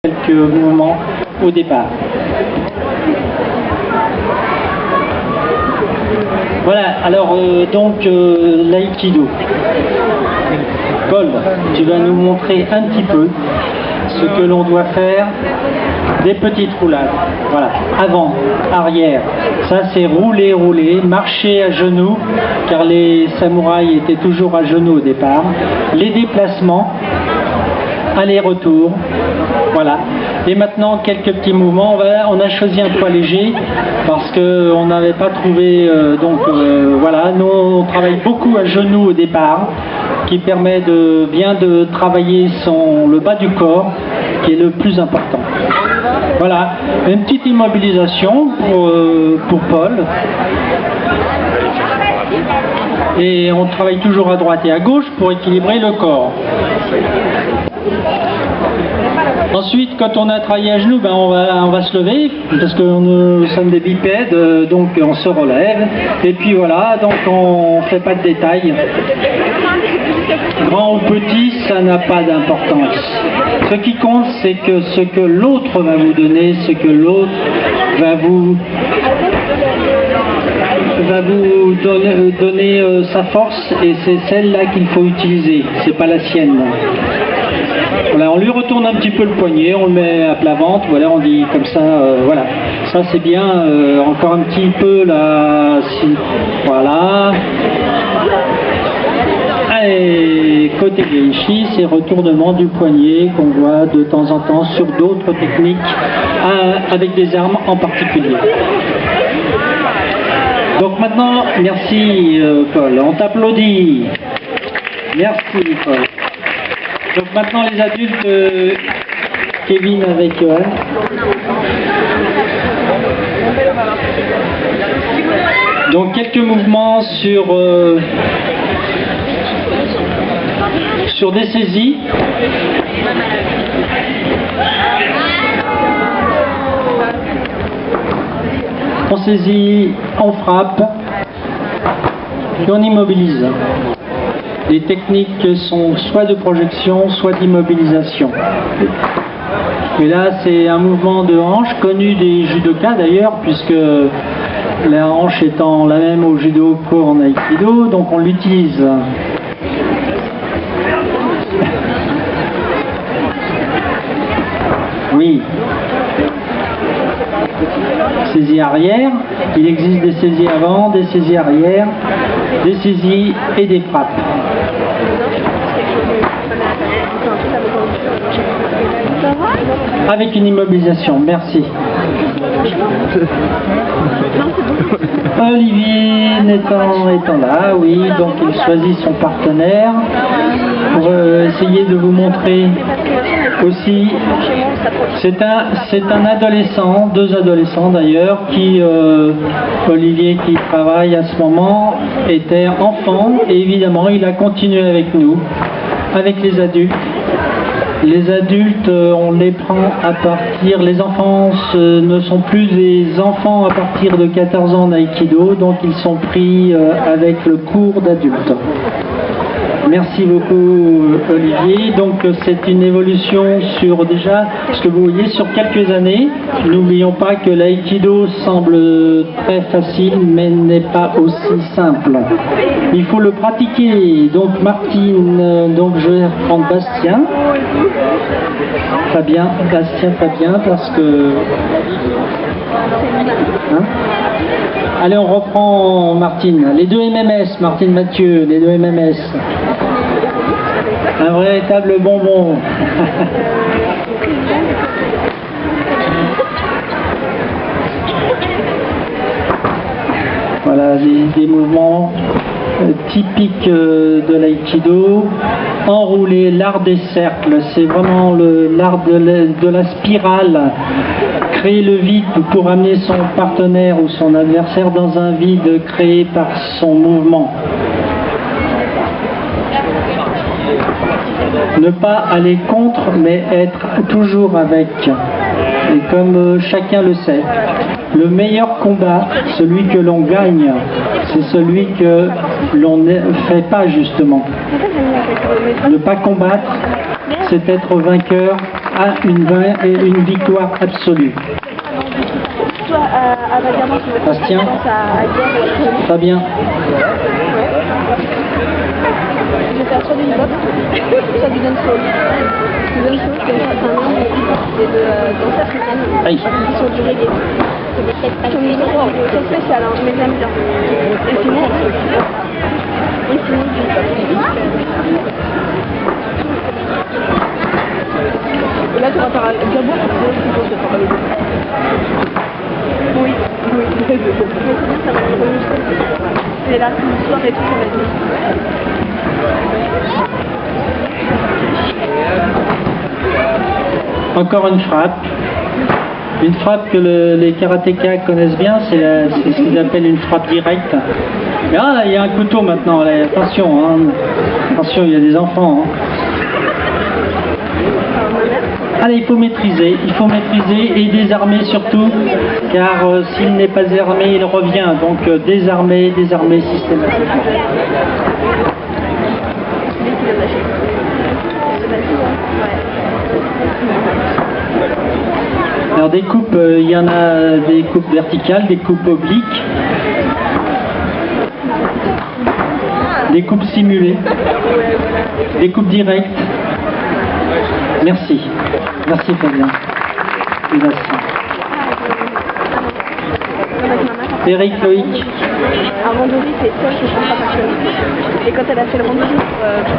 quelques mouvements au départ. Voilà, alors l'aïkido. Paul, tu vas nous montrer un petit peu ce que l'on doit faire. Des petites roulades. Voilà, avant, arrière. Ça c'est rouler, rouler, marcher à genoux, car les samouraïs étaient toujours à genoux au départ. Les déplacements, aller-retour. Voilà. Et maintenant, quelques petits mouvements. On a choisi un poids léger parce qu'on n'avait pas trouvé... voilà, nous on travaille beaucoup à genoux au départ, qui permet de bien de travailler le bas du corps, qui est le plus important. Voilà, une petite immobilisation pour Paul. Et on travaille toujours à droite et à gauche pour équilibrer le corps. Ensuite, quand on a travaillé à genoux, on va se lever, parce que nous sommes des bipèdes, donc on se relève. Et puis voilà, donc on ne fait pas de détails. Grand ou petit, ça n'a pas d'importance. Ce qui compte, c'est que ce que l'autre va vous donner, ce que l'autre va vous donner sa force, et c'est celle-là qu'il faut utiliser, c'est pas la sienne. Voilà, on lui retourne un petit peu le poignet, on le met à plat ventre, voilà, on dit comme ça, voilà, ça c'est bien, encore un petit peu là, voilà. Allez, côté Geishi, c'est retournement du poignet qu'on voit de temps en temps sur d'autres techniques, avec des armes en particulier. Donc maintenant, merci Paul, on t'applaudit. Merci Paul. Donc maintenant les adultes, Kevin avec Johan. Donc quelques mouvements sur des saisies. On saisit, on frappe et on immobilise. Les techniques sont soit de projection, soit d'immobilisation. Et là, c'est un mouvement de hanche connu des judokas d'ailleurs, puisque la hanche étant la même au judo qu'en aïkido, donc on l'utilise. Oui. Saisie arrière, il existe des saisies avant, des saisies arrière, des saisies et des frappes. Avec une immobilisation, merci. Olivier étant là, oui, donc il choisit son partenaire pour essayer de vous montrer aussi. C'est un adolescent, deux adolescents d'ailleurs, Olivier qui travaille à ce moment, était enfant et évidemment il a continué avec nous, avec les adultes. Les adultes, on les prend à partir, les enfants ne sont plus des enfants à partir de 14 ans d'aïkido, donc ils sont pris avec le cours d'adultes. Merci beaucoup Olivier. Donc c'est une évolution sur déjà ce que vous voyez sur quelques années. N'oublions pas que l'aïkido semble très facile mais n'est pas aussi simple. Il faut le pratiquer. Donc Martine, donc je vais reprendre Bastien. Fabien, parce que... Hein? Allez, on reprend Martine. Les deux MMS, Martine Mathieu, les deux MMS. Un véritable bonbon. Voilà, des mouvements typiques de l'aïkido. Enrouler, l'art des cercles, c'est vraiment l'art de la spirale. Créer le vide pour amener son partenaire ou son adversaire dans un vide créé par son mouvement. Ne pas aller contre, mais être toujours avec. Et comme chacun le sait, le meilleur combat, celui que l'on gagne, c'est celui que l'on ne fait pas justement. Ne pas combattre, c'est être vainqueur à une victoire absolue. Bastien, Fabien. Je vais faire soit du hip-hop, soit du dancehall. Du dancehall, c'est un nom de danse africaine qui sont du reggae. C'est une histoire très spéciale, hein, mais j'aime bien. Et sinon, du hip-hop. Et là, tu vas faire un gabon, c'est pas le oui, oui. Mais c'est bien, ça va être remusclé. C'est là, le soir et tout, ça va être Encore une frappe. Une frappe que les karatékas connaissent bien, c'est ce qu'ils appellent une frappe directe. Mais ah, là, il y a un couteau maintenant, là, attention, hein. Attention, il y a des enfants. Hein. Allez, il faut maîtriser et désarmer surtout, car s'il n'est pas désarmé, il revient. Donc désarmer systématiquement. Alors des coupes, il y en a des coupes verticales, des coupes obliques, des coupes simulées, des coupes directes. Merci. Merci Fabien. Merci. Eric, Loïc. Un randonnée, c'est celle que je trouve pas passionnée. Et quand elle a fait le randonnée pour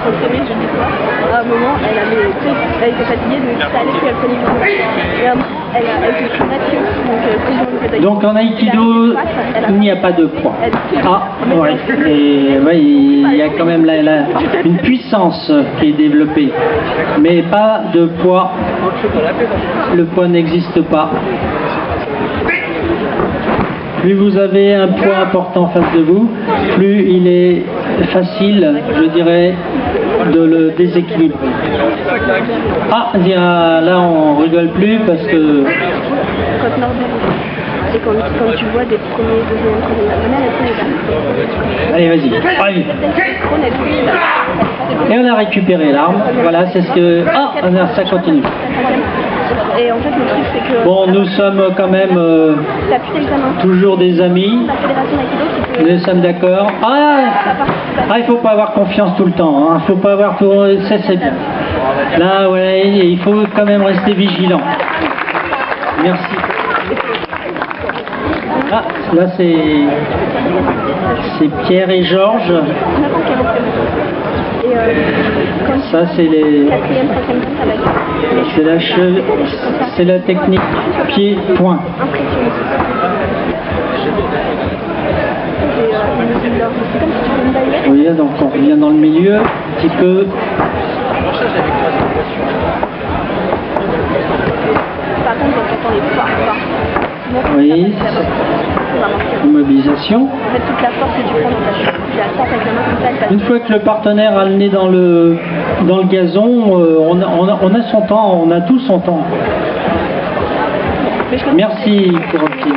s'entraîner, je dis quoi, à un moment, elle était fatiguée, donc ça allait plus alcooliquement. Et à un moment, elle était mature, donc en Aïkido, il n'y a pas de poids. Ah, ouais. Et ouais, il y a quand même une puissance qui est développée, mais pas de poids. Le poids n'existe pas. Plus vous avez un poids important en face de vous, plus il est facile, je dirais, de le déséquilibrer. Ah, là on rigole plus parce que... Et quand tu vois des premiers, deuxièmes, allez, vas-y. Allez. Et on a récupéré l'arme. Voilà, c'est ce que... Ah, ça continue. Et en fait, le truc, c'est que... Bon, nous sommes quand même toujours des amis. Nous sommes d'accord. Ah, il faut pas avoir confiance tout le temps. Hein. Il faut pas avoir tout... C'est bien. Là, ouais, il faut quand même rester vigilant. Merci. Ah, là c'est Pierre et Georges. Ça c'est c'est la technique pied-point. Oui, donc on revient dans le milieu un petit peu. Oui, immobilisation. Une fois que le partenaire a le nez dans le gazon, on a son temps, on a tout son temps. Merci Corentin.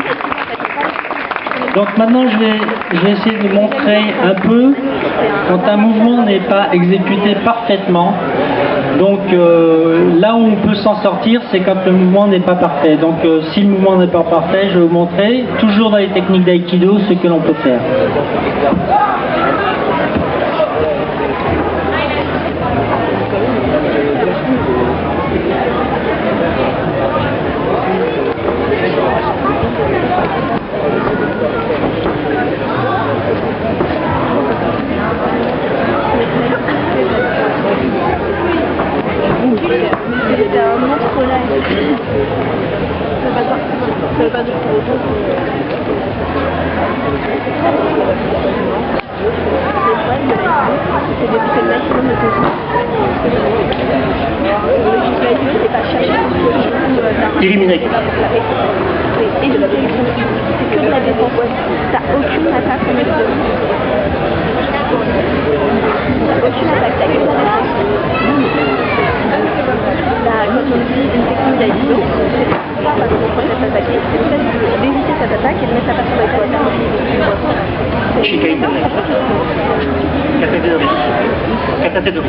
Donc maintenant je vais essayer de montrer un peu quand un mouvement n'est pas exécuté parfaitement. Donc là où on peut s'en sortir, c'est quand le mouvement n'est pas parfait. Donc si le mouvement n'est pas parfait, je vais vous montrer, toujours dans les techniques d'aïkido, ce que l'on peut faire. Ça veut pas dire pour autant que... C'est d'éviter le maximum de confiance. L'objectif, c'est pas chercher éliminer. Et de la sélection. C'est que de la défense. T'as aucune attaque en mode de... T'as aucune attaque, t'as que de la défense. Quand on dit une technique d'aïkido, c'est pas parce qu'on peut s'attaquer, c'est le fait d'éviter cette attaque et de mettre la personne avec la terre. Catégorie. Catégorie.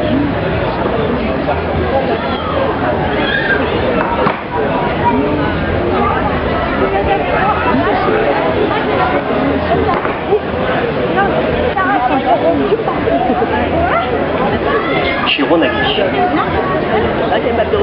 Chironagi. Ah, c'est pas de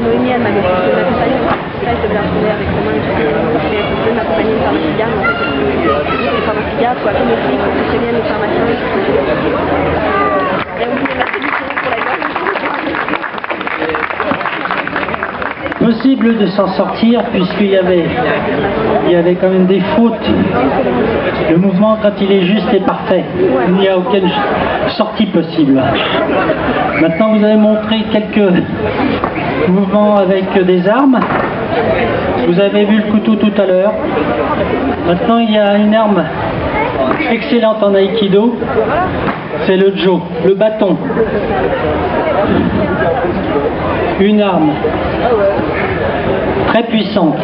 Noémie, elle m'avait fait m'accompagner. Je devais la retrouver avec Romain et tout. Je vais m'accompagner une pharmacie, mais en fait, les pharmaciens, quoi, comme aussi, c'est bien les pharmaciens. Et on voulait mettre du son pour la gorge. Possible de s'en sortir puisqu'il y avait quand même des fautes. Le mouvement, quand il est juste, est parfait. Il n'y a aucune sortie possible. Maintenant, vous avez montré quelques mouvements avec des armes. Vous avez vu le couteau tout à l'heure. Maintenant, il y a une arme excellente en aïkido. C'est le jo, le bâton. Une arme très puissante.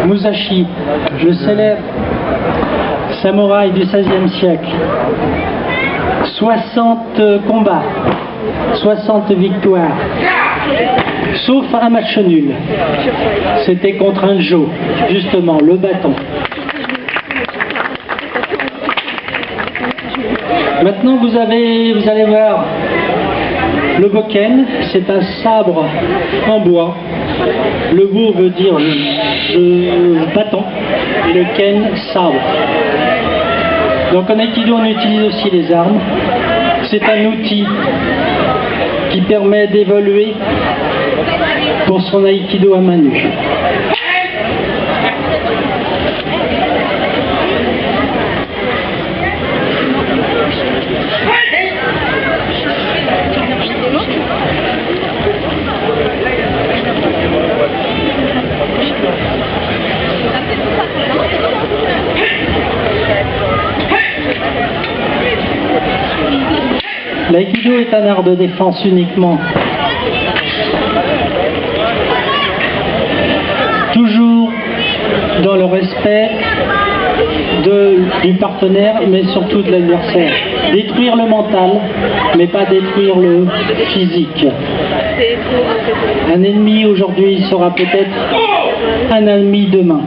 Musashi, le célèbre samouraï du XVIe siècle. 60 combats, 60 victoires, sauf un match nul. C'était contre un jo, justement, le bâton. Maintenant, vous allez voir le boken, c'est un sabre en bois. Le bo veut dire le bâton, et le ken, sabre. Donc en aïkido, on utilise aussi les armes. C'est un outil qui permet d'évoluer pour son aïkido à main nue. L'aïkido est un art de défense uniquement. Toujours dans le respect du partenaire, mais surtout de l'adversaire. Détruire le mental, mais pas détruire le physique. Un ennemi aujourd'hui sera peut-être un ennemi demain.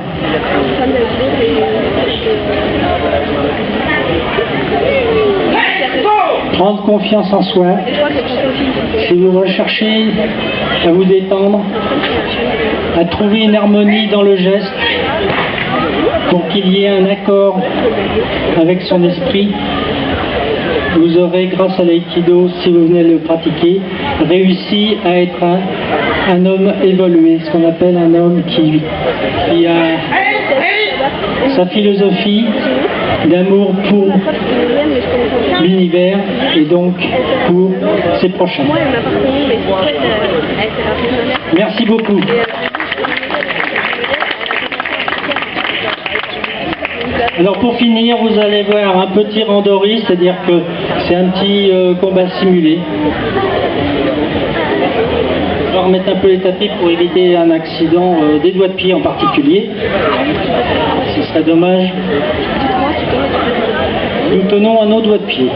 Prendre confiance en soi. Si vous recherchez à vous détendre, à trouver une harmonie dans le geste, pour qu'il y ait un accord avec son esprit, vous aurez, grâce à l'aïkido, si vous venez le pratiquer, réussi à être un homme évolué, ce qu'on appelle un homme qui a sa philosophie d'amour pour l'univers et donc pour ses prochains. Merci beaucoup. Alors pour finir, vous allez voir un petit randori, c'est-à-dire que c'est un petit combat simulé. On va remettre un peu les tapis pour éviter un accident des doigts de pied en particulier. Ce serait dommage. Nous tenons à nos doigts de pied.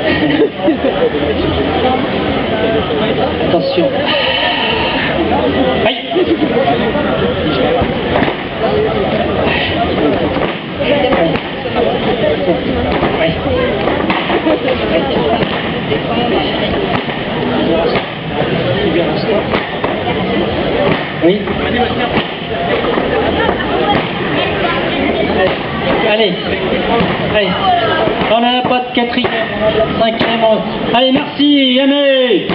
Attention. Aïe. Oui. Allez, allez. On n'a pas de quatrième, on a de cinquième. Allez, merci, Aimé.